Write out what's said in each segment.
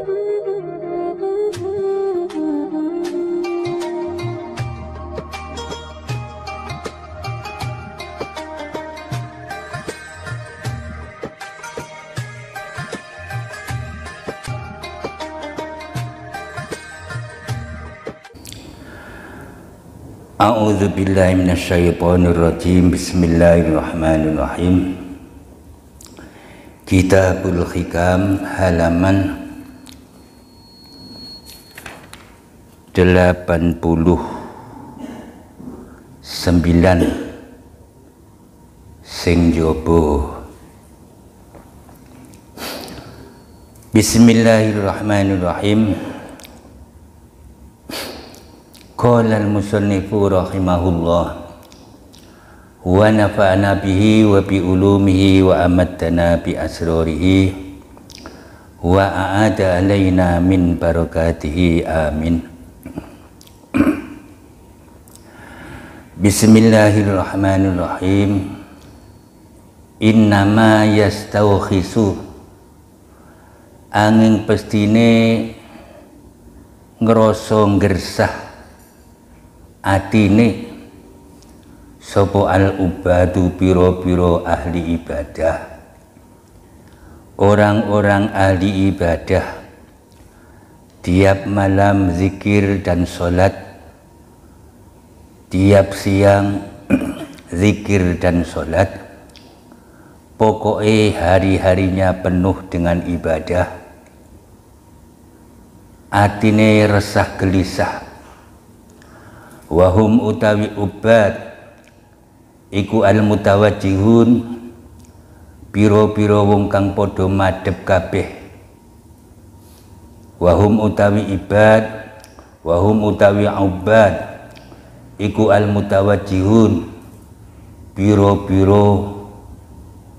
A'udzu billahi minasyaitonir rajim. Bismillahirrahmanirrahim. Kitabul Hikam halaman 89 sing jaba. Bismillahirrahmanirrahim. Qala al-musannifu rahimahullah wa nafa'ana bihi wa bi ulumihi wa amattana bi asrarihi wa a'ada alaina min barakatihi amin. Bismillahirrahmanirrahim. Innama yastawkhisu, angin pestine ngrasa gersah atine sapa al-ubadu piro-piro ahli ibadah, orang-orang ahli ibadah, tiap malam zikir dan sholat, tiap siang zikir dan sholat, pokoknya hari-harinya penuh dengan ibadah, atine resah gelisah. Wahum utawi ubad iku al-mutawajjihun, piro-piro wong kang padha madhep kabeh. Wahum utawi ibad, wahum utawi ubad iku al-mutawajjihun, piro-piro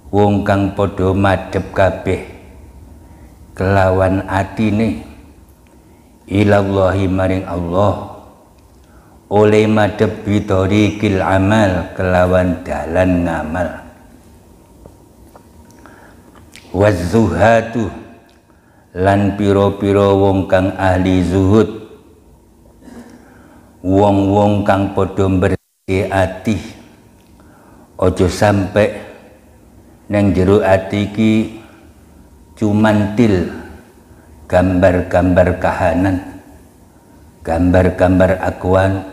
wong kang padha madhep kabeh kelawan atine ilallahi maring Allah, oleh madhep bitorikil amal kelawan dalan ngamal. Wazzuhatu lan piro-piro wong kang ahli zuhud, wong-wong kang padha bersih ati, ojo sampe nang jero ati iki cumantil gambar-gambar kahanan, gambar-gambar akuan,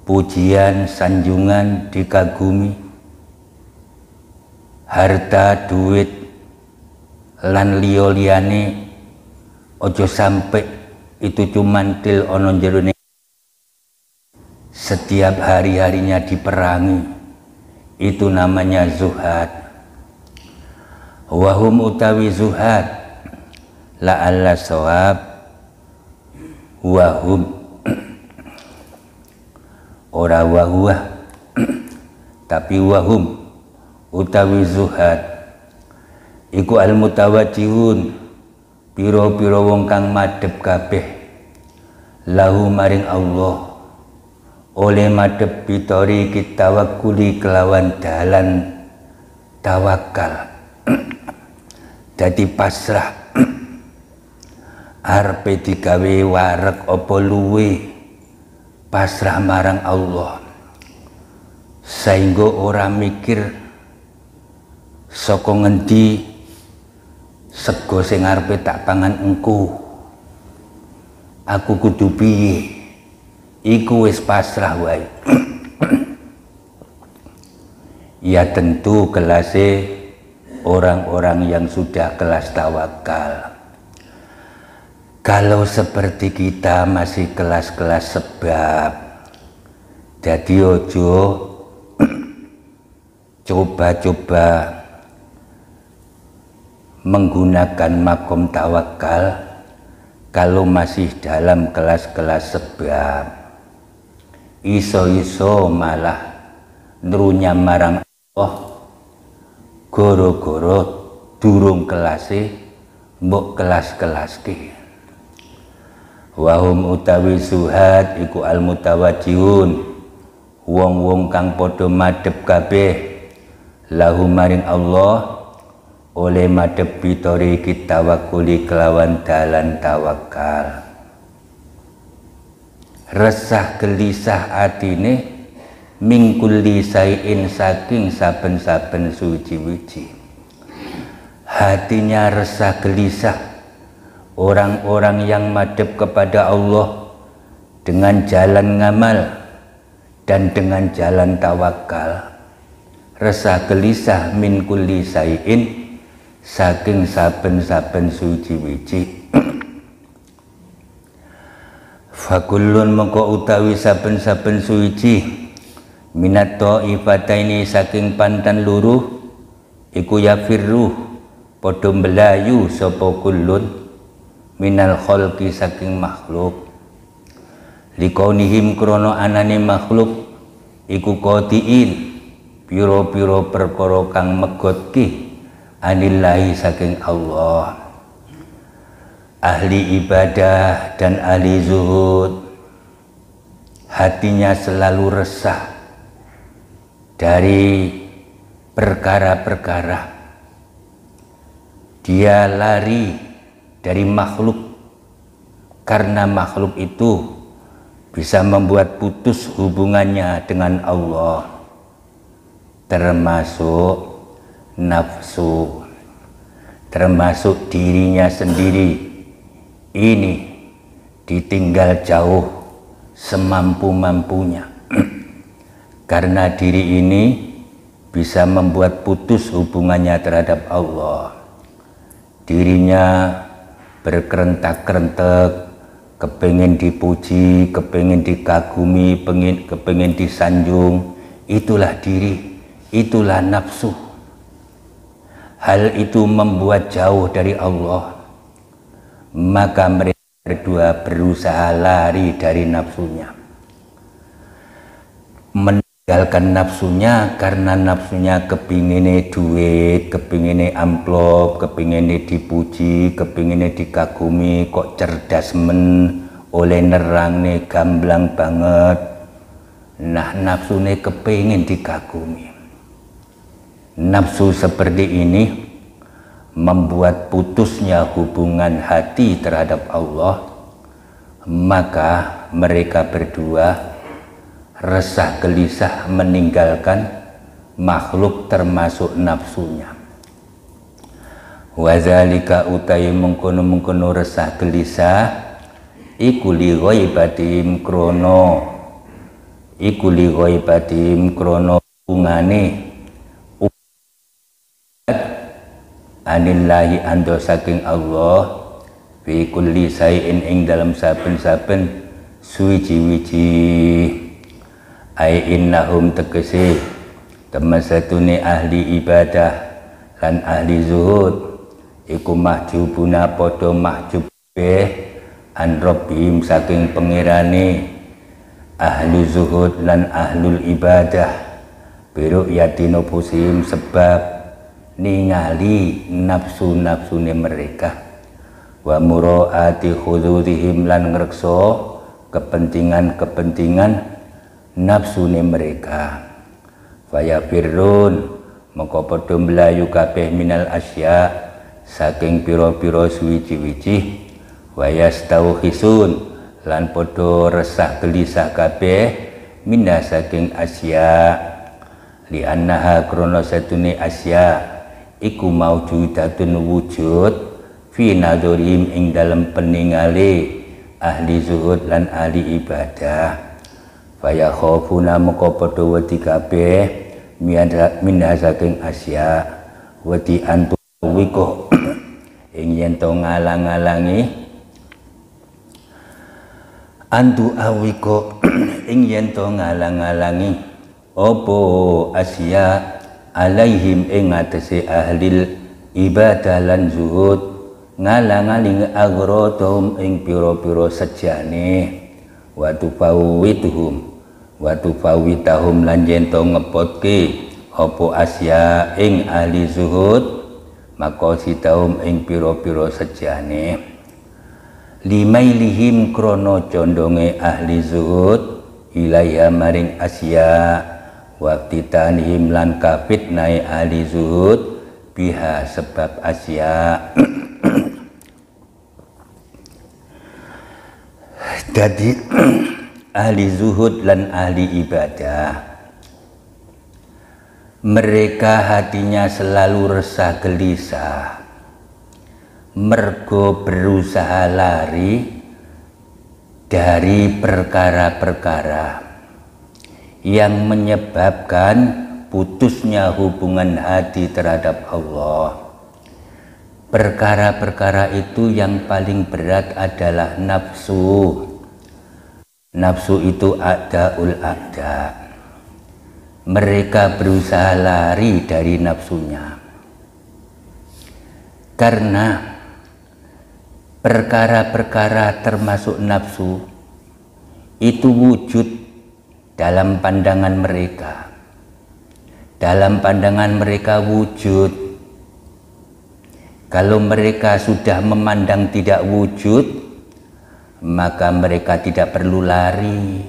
pujian, sanjungan, dikagumi, harta, duit, lan liyo-liyane, ojo sampai itu cumantil ono jerone. Setiap hari-harinya diperangi, itu namanya zuhad. Wahum utawi zuhad la'alla sawab, wahum ora wahuah tapi wahum utawi zuhad iku al-mutawajjihun, piro-piro wong kang madhep kabeh lahu maring Allah, oleh madhep bitori kita tawakkuli kelawan dalan tawakal. Dadi pasrah arepe digawe wareg apa luwe, pasrah marang Allah, sehingga ora mikir saka ngendi sego sing arepe tak pangan engko, aku kudu piye, iku wis pasrah wae. Ya tentu kelasnya orang-orang yang sudah kelas tawakal. Kalau seperti kita masih kelas-kelas sebab, jadi ojo coba-coba menggunakan makom tawakal kalau masih dalam kelas-kelas sebab. Iso-iso malah nerunya marang Allah goro-goro durung kelase mbok kelas-kelaske. Wahum utawi suhad iku al-mutawajjihun, wong-wong kang padha madhep kabeh lahu maring Allah, oleh madhepi thariqit tawakkuli kelawan dalan tawakal. Resah gelisah atine mingkuli sain saking saben-saben suci-wici. Hatinya resah gelisah orang-orang yang madhep kepada Allah dengan jalan ngamal dan dengan jalan tawakal. Resah gelisah min kulli sain saking saben-saben suci-wici. Fakullun mengko utawi saben-saben suci minat ta'ifataini saking pantan luruh iku yafirruh padha mbelayu sapa kullun minal khalqi saking makhluk likaunihim krana anane makhluk iku qati'in pira-pira perkara kang megotke anillahi saking Allah. Ahli ibadah dan ahli zuhud hatinya selalu resah dari perkara-perkara. Dia lari dari makhluk karena makhluk itu bisa membuat putus hubungannya dengan Allah, termasuk nafsu, termasuk dirinya sendiri. Ini ditinggal jauh semampu-mampunya karena diri ini bisa membuat putus hubungannya terhadap Allah. Dirinya berkerentak-kerentak, kepingin dipuji, kepingin dikagumi, kepingin disanjung. Itulah diri, itulah nafsu. Hal itu membuat jauh dari Allah. Maka mereka berdua berusaha lari dari nafsunya, meninggalkan nafsunya karena nafsunya kepingine duit, kepingine amplop, kepingine dipuji, kepingine dikagumi. Kok cerdas men, oleh nerangne gamblang banget. Nah, nafsune kepingin dikagumi. Nafsu seperti ini membuat putusnya hubungan hati terhadap Allah. Maka mereka berdua resah gelisah meninggalkan makhluk termasuk nafsunya. Wazalika utai mengkono-mengkono resah gelisah iku li ghaibatim krono hubungane anillahi ando saking Allah fi kulli sayin ing dalam saben-saben suci-wici. Ai innahum tegese temen satune ahli ibadah lan ahli zuhud iku mahjubuna padha mahjub an rabbihim saking pengirane. Ahli zuhud lan ahlul ibadah biru yatino pusim sebab ningali nafsu-nafsune mereka wa muraati khududihim lan ngrekso kepentingan-kepentingan nafsune mereka. Faya firrun mongko padha mlayu kabeh minal asya saking pira-pira suwi-wici wa yastauhisun lan padha resah gelisah kabeh minna saking asya li annaha krana satune asya iku maujudatun wujud fi nadhurihim ing dalem peningale ahli zuhud lan ahli ibadah. Faya khofuna moko padha wedi kabeh minha saking asya wedi antu wiko ing yen to ngalang-alangi antu awiko ing yen to ngalang-alangi opo asya alaihim ing atase ahli ibadah lan zuhud ngalang-aling agrodhum ing pira-pira sejane wa tufawwituhum lan yen to ngepotke apa asya ing ahli zuhud maqasidahum ing pira-pira sejane limailihim krana condonge ahli zuhud ilaiha maring asya wa titanihim lan kafitnai ahli zuhud biha sebab asya. Jadi ahli zuhud lan ahli ibadah, mereka hatinya selalu resah gelisah, mergo berusaha lari dari perkara-perkara yang menyebabkan putusnya hubungan hati terhadap Allah. Perkara-perkara itu yang paling berat adalah nafsu. Nafsu itu a'daul a'da. Mereka berusaha lari dari nafsunya. Karena perkara-perkara termasuk nafsu itu wujud dalam pandangan mereka. Dalam pandangan mereka wujud. Kalau mereka sudah memandang tidak wujud, maka mereka tidak perlu lari.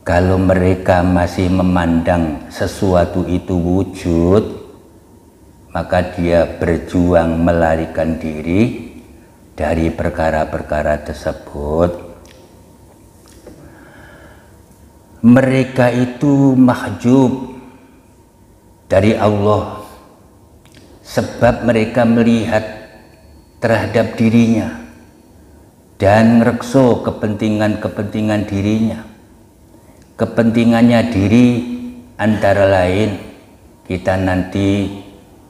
Kalau mereka masih memandang sesuatu itu wujud, maka dia berjuang melarikan diri dari perkara-perkara tersebut. Mereka itu mahjub dari Allah sebab mereka melihat terhadap dirinya dan rekso kepentingan-kepentingan dirinya. Kepentingannya diri antara lain, kita nanti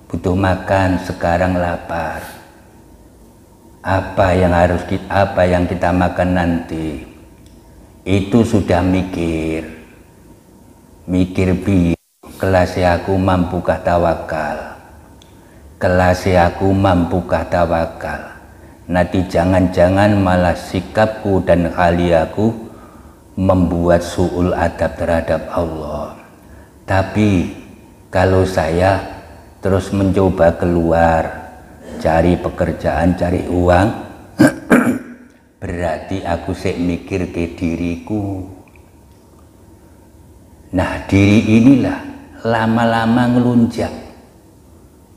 butuh makan, sekarang lapar. Apa yang kita makan nanti? Itu sudah mikir kelasnya aku mampukah tawakal, kelasnya aku mampukah tawakal. Nanti jangan-jangan malah sikapku dan haliaku membuat su'ul adab terhadap Allah. Tapi kalau saya terus mencoba keluar, cari pekerjaan, cari uang, berarti aku sik mikir ke diriku. Nah, diri inilah lama-lama ngelunjak.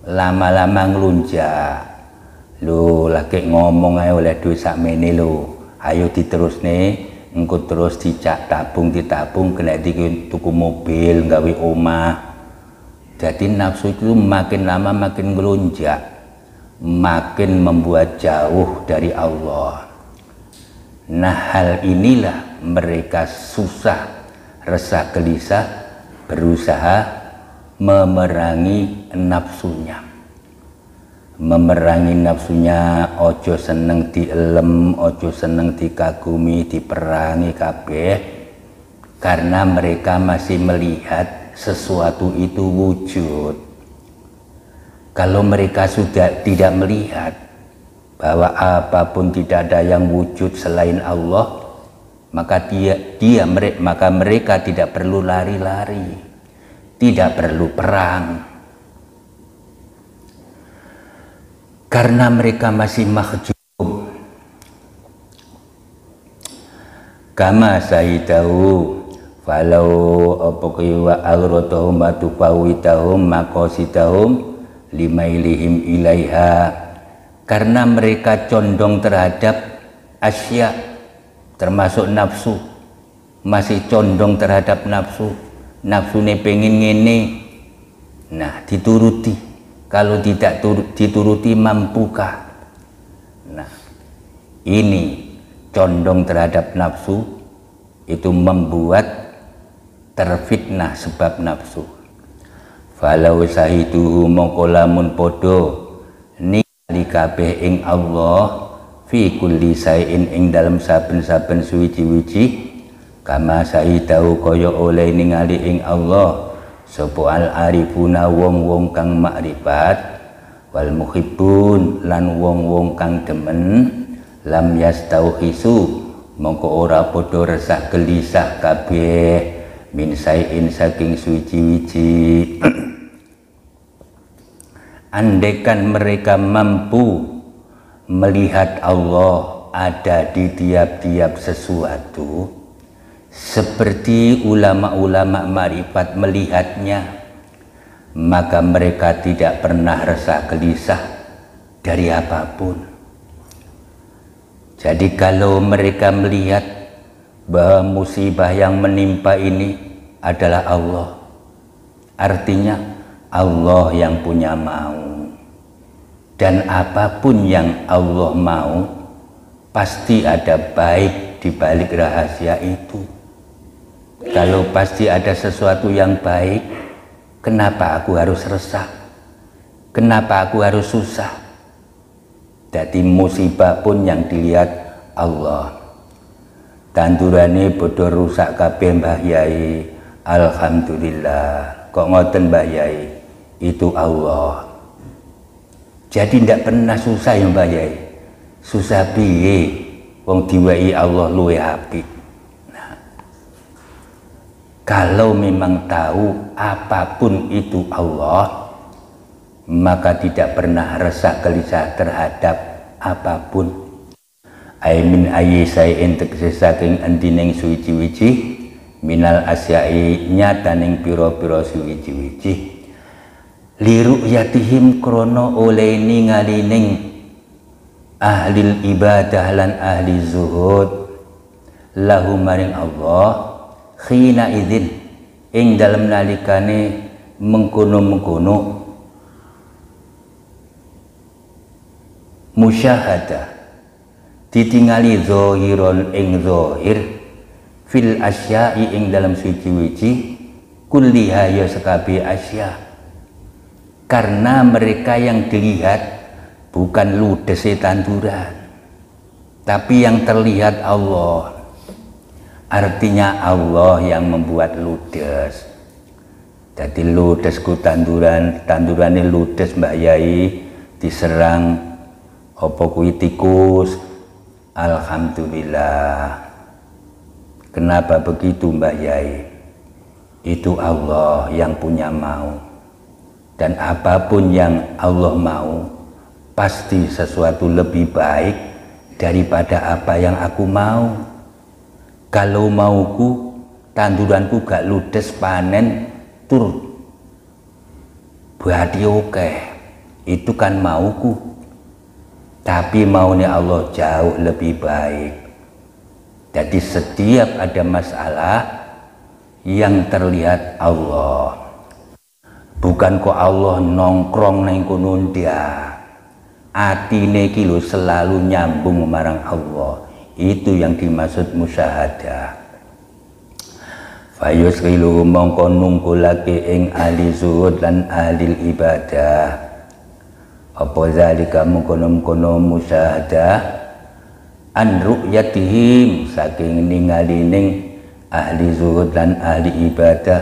Lama-lama ngelunjak. Lo lagi ngomong ayo oleh duit sakmene lo, ayo diterus nih, engko terus dicak ditabung kena tuku mobil, gawe omah. Jadi nafsu itu makin lama makin ngelunjak, makin membuat jauh dari Allah. Nah, hal inilah mereka susah, resah gelisah, berusaha memerangi nafsunya. Memerangi nafsunya, ojo seneng dielem, ojo seneng dikagumi, diperangi kabeh, karena mereka masih melihat sesuatu itu wujud. Kalau mereka sudah tidak melihat bahwa apapun tidak ada yang wujud selain Allah, maka mereka tidak perlu lari-lari, tidak perlu perang. Karena mereka masih mahjub. Kama sahidahu falau apoki wa aghrotahum wa tufawitahum maqasidahum limailihim ilaiha. Karena mereka condong terhadap asya, termasuk nafsu, masih condong terhadap nafsu. Nafsu ini pengen ngene, nah dituruti. Kalau tidak dituruti mampukah? Nah, ini condong terhadap nafsu itu membuat terfitnah sebab nafsu. Falau sahiduhu mongko lamun podo ningali kabeh ing Allah fi kulli sain ing dalam saben-saben suwiji-wiji, kama sahidahu kaya oleh ningali ing Allah sapa al arifuna wong-wong kang makrifat, wal muhibbun lan wong-wong kang demen, lam yastauhisu mongko ora padha resah gelisah kabeh min sain saking suci-wiji. Andaikan mereka mampu melihat Allah ada di tiap-tiap sesuatu, seperti ulama-ulama marifat melihatnya, maka mereka tidak pernah resah gelisah dari apapun. Jadi kalau mereka melihat bahwa musibah yang menimpa ini adalah Allah, artinya Allah yang punya mau, dan apapun yang Allah mau pasti ada baik di balik rahasia itu. Kalau pasti ada sesuatu yang baik, kenapa aku harus resah? Kenapa aku harus susah? Jadi musibah pun yang dilihat Allah. Tandurane bodoh rusak kabeh Mbah Yai. Alhamdulillah. Kok ngoten Mbah Yai? Itu Allah. Jadi ndak pernah susah ya Mbah Yai. Susah piye? Wong diwehi Allah luwe apik. Nah, kalau memang tahu apapun itu Allah, maka tidak pernah resah gelisah terhadap apapun. Aimin ayi sayin tegese saking endining suwiji-wiji minal asyai nyataning pira-pira suwiji-wiji liru yatihim krono oleh ningalining ahlil ibadah lan ahli zuhud lahu maring Allah khina idzin ing dalem nalikane mengkono-mengkono musyahadah ditingali zahiron ing zahir fil asya'i ing dalam suci-wici kulliha ya sekabi asya, karena mereka yang dilihat bukan ludese tanduran, tapi yang terlihat Allah. Artinya Allah yang membuat ludes. Jadi ludesku tanduran, tandurane ludes Mbak Yai diserang apa kuwi tikus. Alhamdulillah. Kenapa begitu Mbak Yai? Itu Allah yang punya mau. Dan apapun yang Allah mau pasti sesuatu lebih baik daripada apa yang aku mau. Kalau mauku tanduranku gak ludes panen tur berarti oke, itu kan mauku. Tapi maunya Allah jauh lebih baik. Jadi setiap ada masalah yang terlihat Allah, bukan kok Allah nongkrong neng kono ndak. Atine iki lho selalu nyambung marang Allah. Itu yang dimaksud musyahadah. Fayusqilu mongko nungkulake ing ahli zuhud lan ahli ibadah. Apa zalika mengkono-kono musyahadah an ru'yatihim saking ningalining ahli zuhud lan ahli ibadah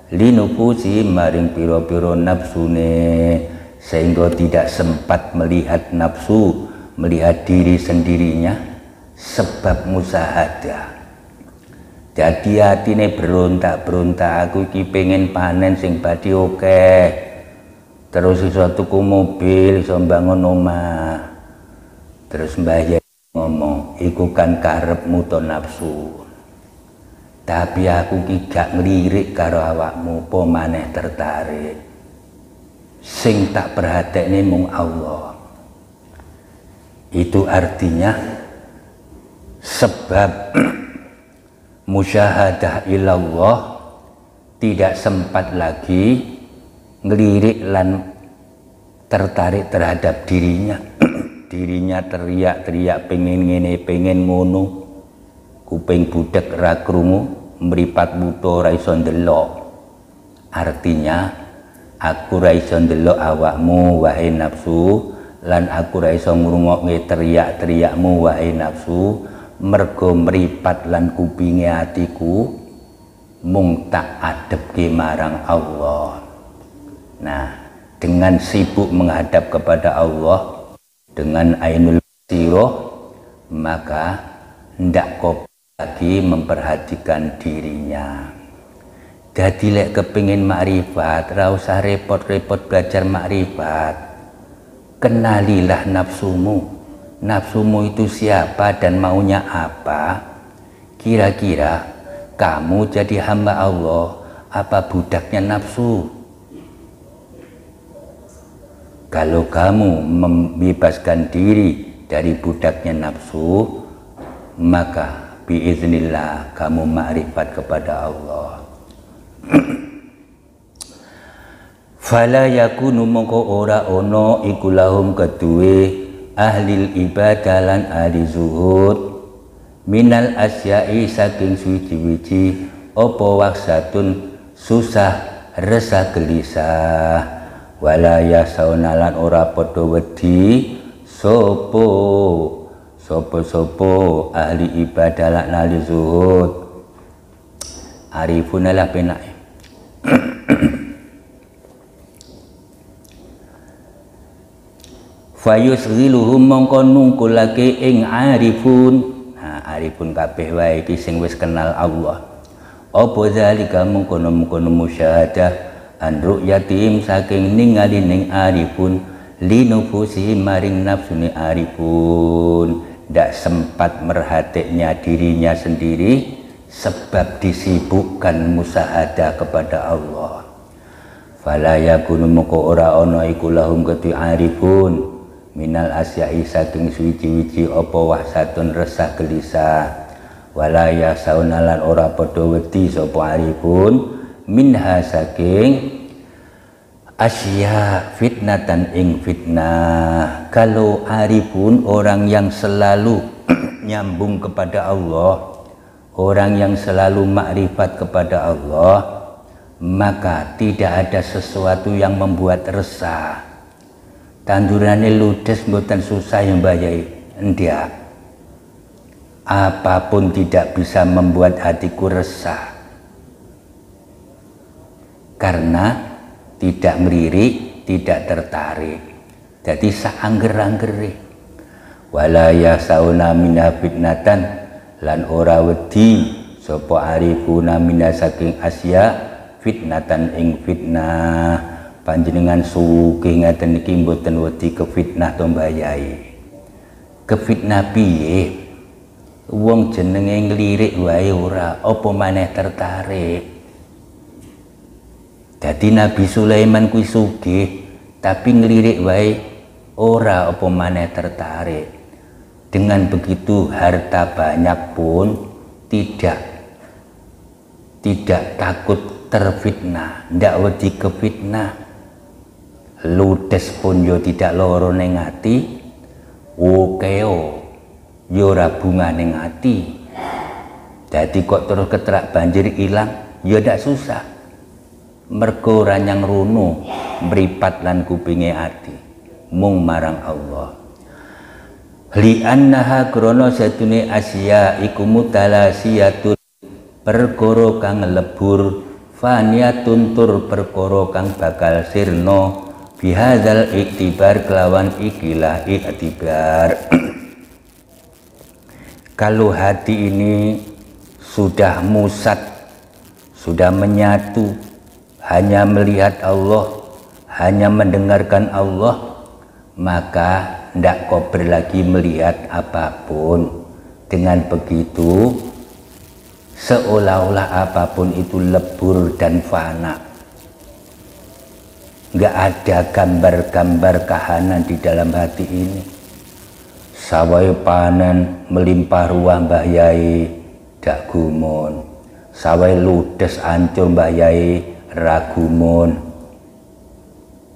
linufusi maring piro-piro nafsune, sehingga tidak sempat melihat nafsu, melihat diri sendirinya sebab musyahadah. Jadi hatine berontak-berontak, aku iki pengen panen sing badi oke, terus iso tuku mobil, iso bangun omah. Terus Mbah Yai ngomong, iku kan karepmu to nafsu, tapi aku ki gak ngelirik karo awakmu, apa maneh tertarik. Sing tak perhatekne mung Allah. Itu artinya sebab musyahadah ilallah tidak sempat lagi ngelirik lan tertarik terhadap dirinya. Dirinya teriak-teriak pengen ngene pengen ngono, kuping budek ra krungu, mripat buta ra iso ndelok. Artinya aku ra iso ndelok awakmu wahai nafsu, lan aku ra iso ngrungokke teriak-teriakmu wahai nafsu, mergo mripat lan kupinge atiku mung tak adepke marang Allah. Nah, dengan sibuk menghadap kepada Allah dengan ainul basirah, maka ndak kok lagi memperhatikan dirinya. Jadi lek kepingin makrifat, ra usah repot-repot belajar makrifat. Kenalilah nafsumu. Nafsumu itu siapa dan maunya apa? Kira-kira kamu jadi hamba Allah apa budaknya nafsu? Kalau kamu membebaskan diri dari budaknya nafsu, maka biiznillah kamu makrifat kepada Allah. Fala yakunu mongko ora ono iku lahum keduwe ahli ibadah lan ahli zuhud minal asyai saking suci-wici apa waksatun susah resah gelisah wala yasaunalan ora padha wedi sopo ahli ibadah lan ahli zuhud. Arifun lah penak fayusghiluhum mongko nungkulake ing arifun. Arifun kabeh wae iki sing wis kenal Allah. Apa zalika mengkono-mengkono musyahadah an ru'yatim saking ningali ning arifun linufusi maring nafsune arifun, ndak sempat merhatiknya dirinya sendiri sebab disibukkan musyahadah kepada Allah. Fala yakunu moko ora ana iku lahum ketu arifun minal asyai saking suci-wici apa wahsatun resah gelisah wala yasaunalan ora padha wedi sapa arifun minha saking asya fitnatan ing fitnah. Kalau arifun orang yang selalu nyambung kepada Allah, orang yang selalu makrifat kepada Allah, maka tidak ada sesuatu yang membuat resah. Tandurane ludes mboten susah yang bayai ndak. Apapun tidak bisa membuat hatiku resah. Karena tidak melirik, tidak tertarik. Jadi saangger-anggere. Wala yasauna mina fitnatan lan ora wedi sapa arifuna mina saking asya fitnatan ing fitnah. Panjenengan sugih ngaten iki mboten wedi kefitnah to mbayai. Kefitnah piye? Wong jenenge nglirik wae ora, apa maneh tertarik. Dadi Nabi Sulaiman kuwi sugih, tapi nglirik wae ora, apa maneh tertarik. Dengan begitu harta banyak pun tidak takut terfitnah, ndak wedi kefitnah. Ludes pun yo tidak loro ning ati, okeo yo ora bunga ning ati. Dadi kok terus ketrak banjir ilang, yo ndak susah. Mergo ora nyang rono mripat lan kupinge ati, mung marang Allah. Li annaha krana satune asya iku mutalasiyatun perkara kang lebur faniyatun tur perkara kang bakal sirna bihadzal iktibar kelawan ikilah iktibar. Kalau hati ini sudah musat, sudah menyatu, hanya melihat Allah, hanya mendengarkan Allah, maka tidak kober lagi melihat apapun. Dengan begitu seolah-olah apapun itu lebur dan fana. Nggak ada gambar-gambar kahanan di dalam hati ini. Sawai panen melimpah ruah Mbah Yai dak gumun. Sawai ludes ancur Mbah Yai ragumun.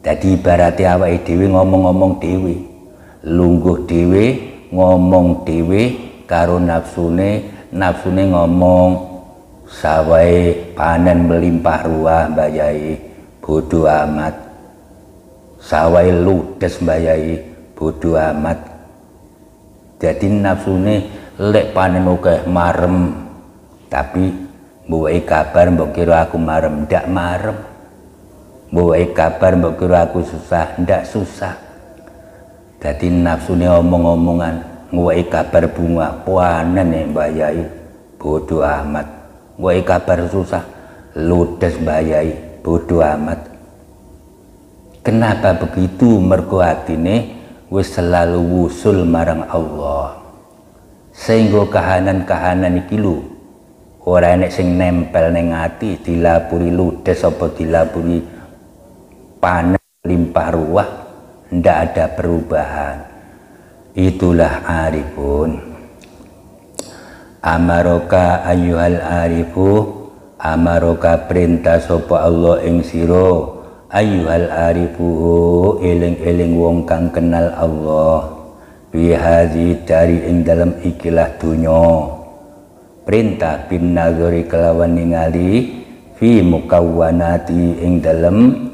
Jadi ibaratnya awake dhewe ngomong-ngomong dhewe, lungguh dhewe, ngomong dhewe karo nafsune ngomong sawai panen melimpah ruah Mbah Yai bodoh amat. Sawai ludes Mbah Yai bodoh amat. Jadi nafsune lek panen akeh marem, tapi mbuwai kabar mbok kira aku marem, ndak marem. Mbuwai kabar mbok kira aku susah, ndak susah. Jadi nafsune omong-omongan, mbuwai kabar bunga, panen Mbah Yai bodoh amat. Mbuwai kabar susah, ludes Mbah Yai bodoh amat. Kenapa begitu? Mergo atine wis selalu wusul marang Allah. Sehingga kahanan-kahanan iki lho ora enek sing nempel ning ati, dilapuri ludes apa dilapuri panen limpah ruah, ndak ada perubahan. Itulah arifun. Amaroka ayyuhal arifu, amaroka perintah sapa Allah ing sira, ayyuhal arifu eling-eling wong kang kenal Allah, fi hadzi dari ing dalam ikilah dunya. Perintah bin nazari kelawan ningali fi mukawwanati ing dalam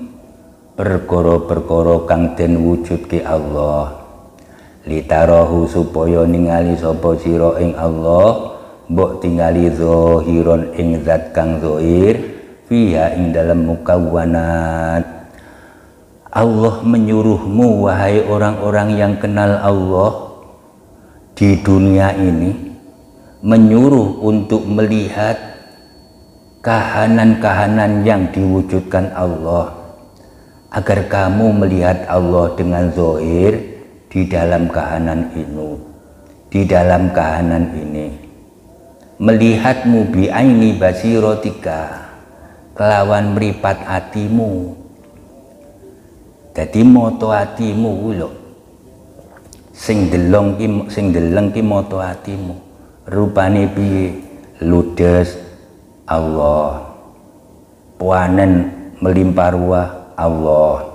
perkara-perkara kang den wujudke Allah. Litarahu supaya ningali sapa sira ing Allah, mbok tingali zahiron ing zat kang zahir, fiha ing dalam mukawwanat. Allah menyuruhmu wahai orang-orang yang kenal Allah di dunia ini, menyuruh untuk melihat kahanan-kahanan yang diwujudkan Allah, agar kamu melihat Allah dengan zahir di dalam kahanan ini, melihatmu bi'aini basirotika, kelawan meripat hatimu. Jadi moto hatimu lho, sing deleng ki moto hatimu, rupane piye? Ludes Allah, panen melimpah ruah Allah.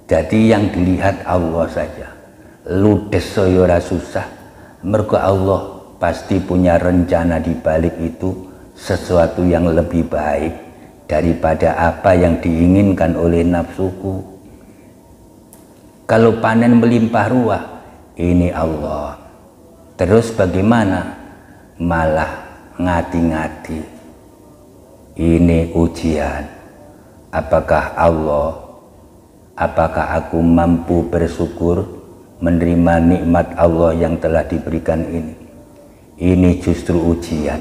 Jadi yang dilihat Allah saja. Ludes saya ora susah, mergo Allah pasti punya rencana di balik itu, sesuatu yang lebih baik daripada apa yang diinginkan oleh nafsuku. Kalau panen melimpah ruah, ini Allah. Terus bagaimana? Malah ngati-ngati. Ini ujian. Apakah aku mampu bersyukur menerima nikmat Allah yang telah diberikan ini? Ini justru ujian.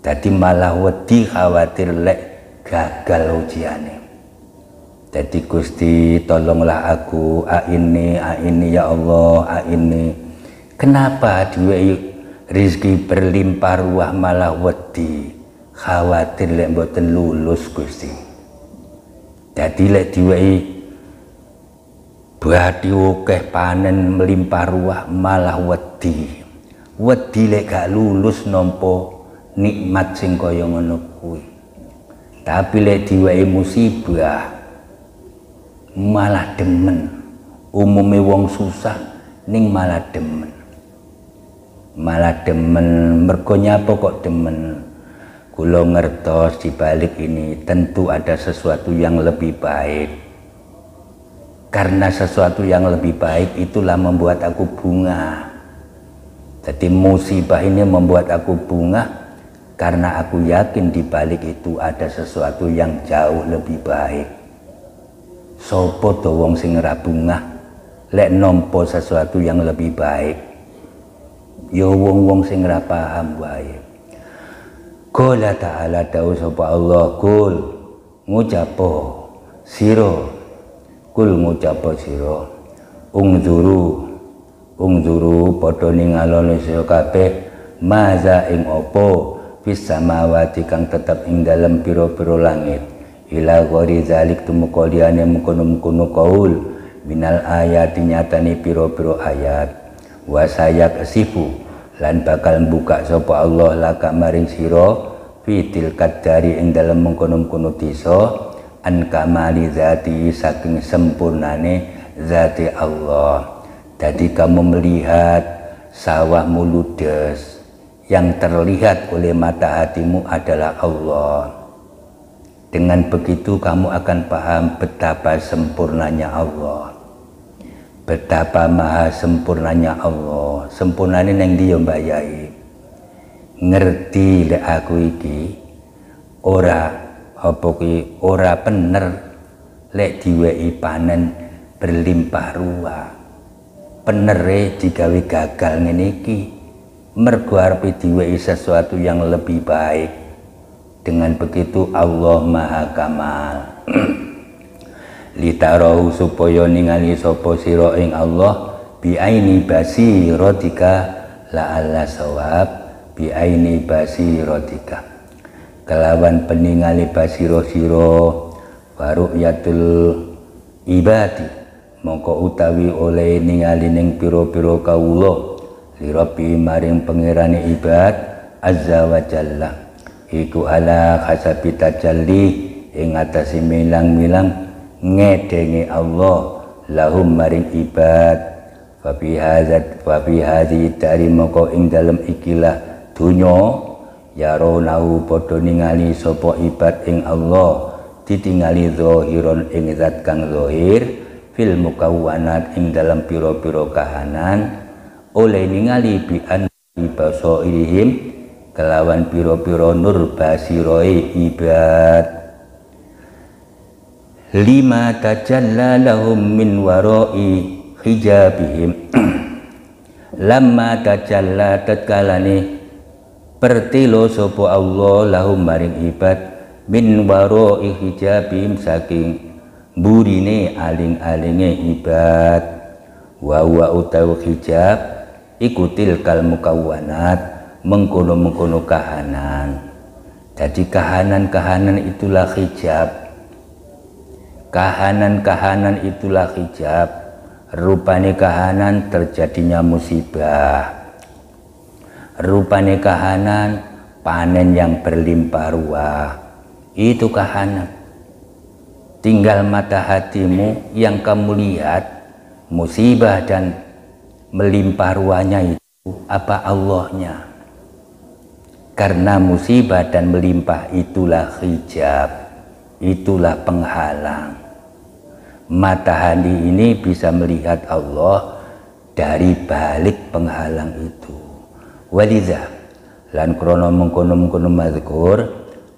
Jadi malah wedi khawatir lek gagal ujiannya. Jadi Gusti tolonglah aku, ini ya Allah, ini. Kenapa diwehi rezeki berlimpah ruah malah wedi khawatir lek mboten lulus Gusti? Jadi lek diwehi berarti akeh panen melimpah ruah malah wedi lek gak lulus nampa nikmat sing kaya ngono kuwi. Tapi lek diwehi musibah malah demen. Umume wong susah ning malah demen mergo nyapa kok demen? Kula ngertos di balik ini tentu ada sesuatu yang lebih baik. Karena sesuatu yang lebih baik itulah membuat aku bunga. Jadi musibah ini membuat aku bunga karena aku yakin di balik itu ada sesuatu yang jauh lebih baik. Sopo to wong sing ora bunga lek nampa sesuatu yang lebih baik? Ya wong-wong sing ora paham wae. Qala ta'ala dawuh sapa Allah, kul ngucapo sira, ungzuru padha ningalane sira kabeh maza ing apa fis samawati kang tetep ing dalem pira-pira langit, ila ghairi zalik tumeka liyane mengkono-mengkono kaul minal ayati nyatane pira-pira ayat, wa sayakasifu lan bakal buka sapa Allah laka maring sira fitil kadari ing dalem mengkono-mengkono desa an kamali zati saking sempurnane zati Allah. Jadi kamu melihat sawahmu ludes, yang terlihat oleh mata hatimu adalah Allah. Dengan begitu kamu akan paham betapa sempurnanya Allah, betapa maha sempurnanya Allah. Sempurnane neng dia Mbak Yai. Ngerti lek aku iki ora bener lek diwehi panen berlimpah ruah. Penere digawe gagal ngene iki mergo arep diwehi sesuatu yang lebih baik. Dengan begitu Allah Maha Kamal. Litarahu supaya ningali sapa sira ing Allah biaini basiratika la'alla sawab biaini basiratika, kelawan peningali basira sira wa ru'yatul ibadi mongko utawi oleh ningali ning pira-pira kawula lirabi maring pangerane ibad azza wa jalla iku ala hasabi tajalli ing atase milang-milang ngedenge Allah lahum maring ibad fa bi hadzi dari mongko ing dalem ikilah dunya yaronahu padha ningali sapa ibad ing Allah ditingali zahiron ing zat kang zahir fil mukawwanat ing dalam pira-pira kahanan oleh ningali bi an basairihim kelawan pira-pira nur basiroe ibad lima tajalla lahum min warai hijabihim lamma tajalla tatkalane pertelo sapa Allah lahum maring ibad min warai hijabihim saking burine aling-alinge ibad wa huwa utawi hijab ikutil kal mukawwanat mengkono-mengkono kahanan. Jadi kahanan-kahanan itulah hijab, kahanan-kahanan itulah hijab. Rupane kahanan terjadinya musibah, rupane kahanan panen yang berlimpah ruah, itu kahanan. Tinggal mata hatimu yang kamu lihat musibah dan melimpah ruahnya itu apa Allahnya. Karena musibah dan melimpah itulah hijab, itulah penghalang. Mata hati ini bisa melihat Allah dari balik penghalang itu. Waliza lan krono mengkono-mengkono mazkur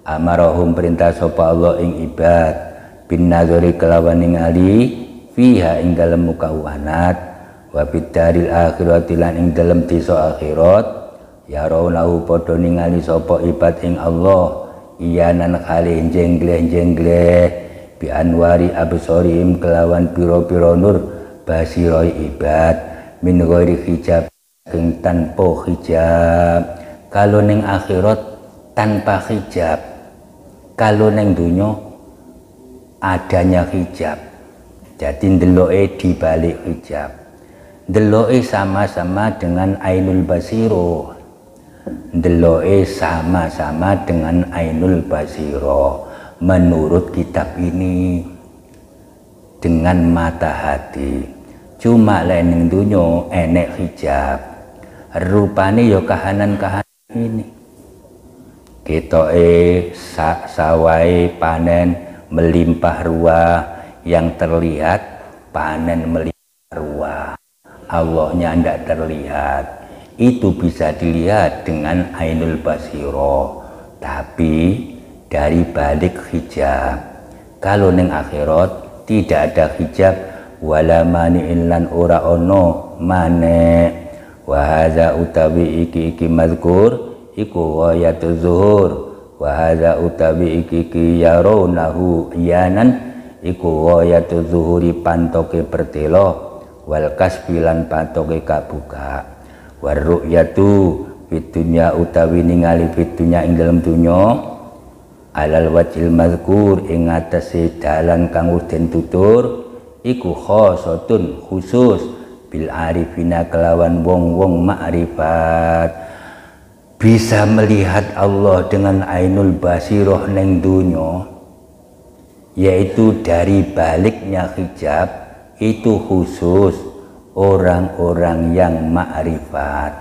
amarahum perintah sapa Allah ing ibad bin nazari kelawan ningali fiha ing dalam mukawwanat wa bidaril akhirati lan ing dalam desa akhirat ya raunahu padha ningali sapa ibad ing Allah iyanan kali jengleh-jengleh bi anwari absarihim kelawan pira-pira nur basiroi ibad min ghairi hijab ing tanpa hijab. Kalau ning akhirat tanpa hijab, kalau ning dunya adanya hijab. Jadi ndeloke di balik hijab, ndeloke sama-sama dengan ainul basiro, ndeloke sama-sama dengan ainul basiro menurut kitab ini dengan mata hati. Cuma lain dunya enek hijab, rupane ya kahanan-kahanan ini ketoke sawai panen melimpah ruah, yang terlihat panen melimpah ruah, Allahnya tidak terlihat. Itu bisa dilihat dengan ainul basiro, tapi dari balik hijab. Kalau neng akhirat tidak ada hijab, wala mani'in lan ora ono mane. Wa hadza utawi iki mazkur iku ghayatul zuhur. Wa hadza utawi iki yaronahu iyanan iku ghayatul zuhuri pantoke pertelo wal kasbilan pantoke kabuka war ru'yatu fitunya utawi ningali fitunya ing dalam dunya alal wajil mazkur ing atase dalan kang den tutur iku khosotun khusus bil arifina kelawan wong-wong ma'rifat. Bisa melihat Allah dengan ainul basiroh neng dunya, yaitu dari baliknya hijab, itu khusus orang-orang yang ma'rifat,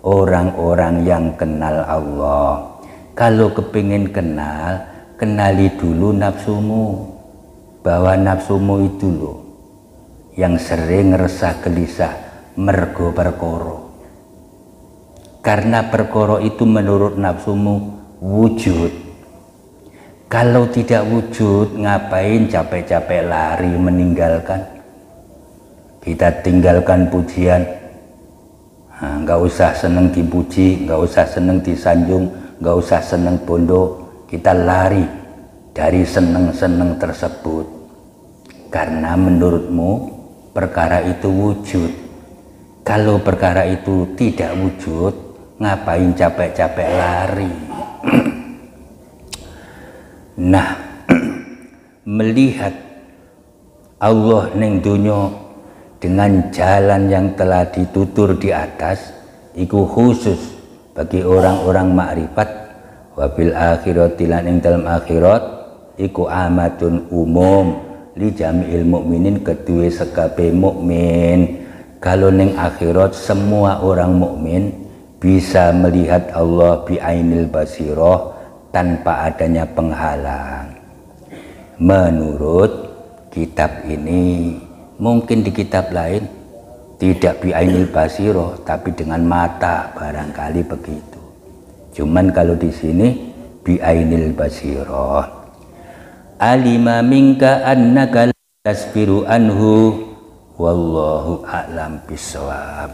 orang-orang yang kenal Allah. Kalau kepingin kenal, kenali dulu nafsumu, bahwa nafsumu itu loh yang sering resah gelisah mergo perkara. Karena perkara itu menurut nafsumu wujud. Kalau tidak wujud, ngapain capek-capek lari meninggalkan? Kita tinggalkan pujian, nggak usah seneng dipuji, nggak usah seneng disanjung, nggak usah seneng bondo. Kita lari dari seneng-seneng tersebut. Karena menurutmu perkara itu wujud. Kalau perkara itu tidak wujud, ngapain capek-capek lari? Nah, melihat Allah ning dunya dengan jalan yang telah ditutur di atas iku khusus bagi orang-orang makrifat, wabil akhirati lan ing dalam akhirat iku amatun umum li jami'il mukminin kedue sekabe mukmin. Kalau ning akhirat semua orang mukmin bisa melihat Allah bi ainil basirah tanpa adanya penghalang. Menurut kitab ini, mungkin di kitab lain tidak bi ainil basirah tapi dengan mata, barangkali begitu. Cuman kalau di sini bi ainil basirah. Alima minka annaka tasbiru anhu wallahu a'lam bissawab.